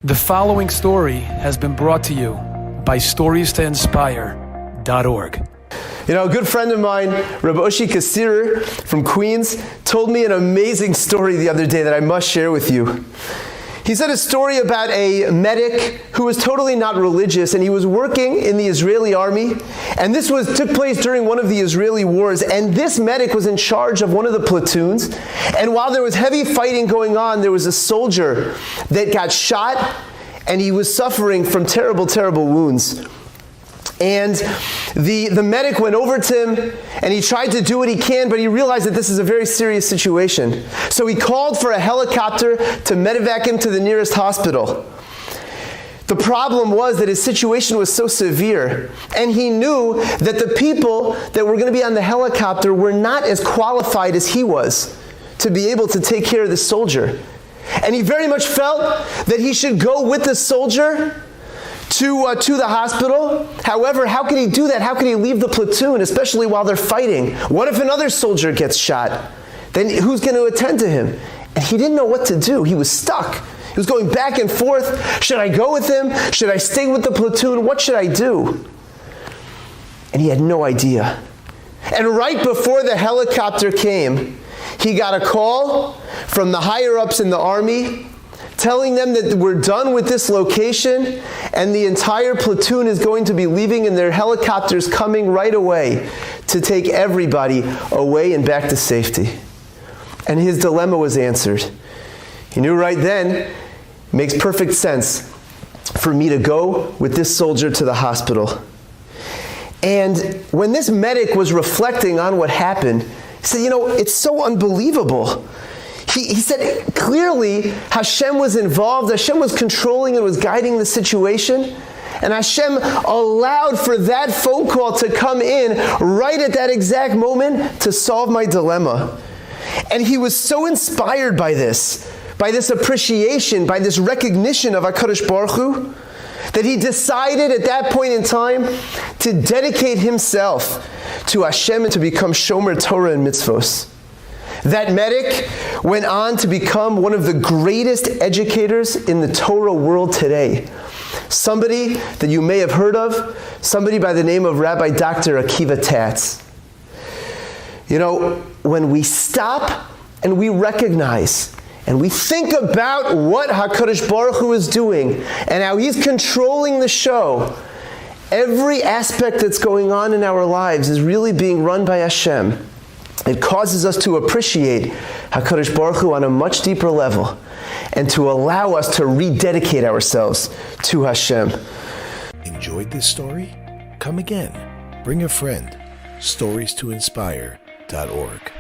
The following story has been brought to you by StoriesToInspire.org. You know, a good friend of mine, Rabbi Akiva Tatz from Queens, told me an amazing story the other day that I must share with you. He said a story about a medic who was totally not religious, and he was working in the Israeli army, and this took place during one of the Israeli wars, and this medic was in charge of one of the platoons, and while there was heavy fighting going on, there was a soldier that got shot, and he was suffering from terrible, terrible wounds. And the medic went over to him, and he tried to do what he can, but he realized that this is a very serious situation. So he called for a helicopter to medevac him to the nearest hospital. The problem was that his situation was so severe, and he knew that the people that were going to be on the helicopter were not as qualified as he was to be able to take care of the soldier. And he very much felt that he should go with the soldier to the hospital. However, how could he do that? How could he leave the platoon, especially while they're fighting? What if another soldier gets shot? Then who's going to attend to him? And he didn't know what to do. He was stuck. He was going back and forth. Should I go with him? Should I stay with the platoon? What should I do? And he had no idea. And right before the helicopter came, he got a call from the higher-ups in the army telling them that we're done with this location and the entire platoon is going to be leaving and their helicopters coming right away to take everybody away and back to safety. And his dilemma was answered. He knew right then, it makes perfect sense for me to go with this soldier to the hospital. And when this medic was reflecting on what happened, he said, you know, it's so unbelievable. He said clearly Hashem was involved, Hashem was controlling and was guiding the situation, and Hashem allowed for that phone call to come in right at that exact moment to solve my dilemma. And he was so inspired by this appreciation, by this recognition of HaKadosh Baruch Hu, that he decided at that point in time to dedicate himself to Hashem and to become Shomer Torah and Mitzvos. That medic went on to become one of the greatest educators in the Torah world today. Somebody that you may have heard of, somebody by the name of Rabbi Dr. Akiva Tatz. You know, when we stop and we recognize and we think about what HaKadosh Baruch Hu is doing and how He's controlling the show, every aspect that's going on in our lives is really being run by Hashem. It causes us to appreciate HaKadosh Baruch Hu on a much deeper level and to allow us to rededicate ourselves to Hashem. Enjoyed this story? Come again. Bring a friend. StoriesToInspire.org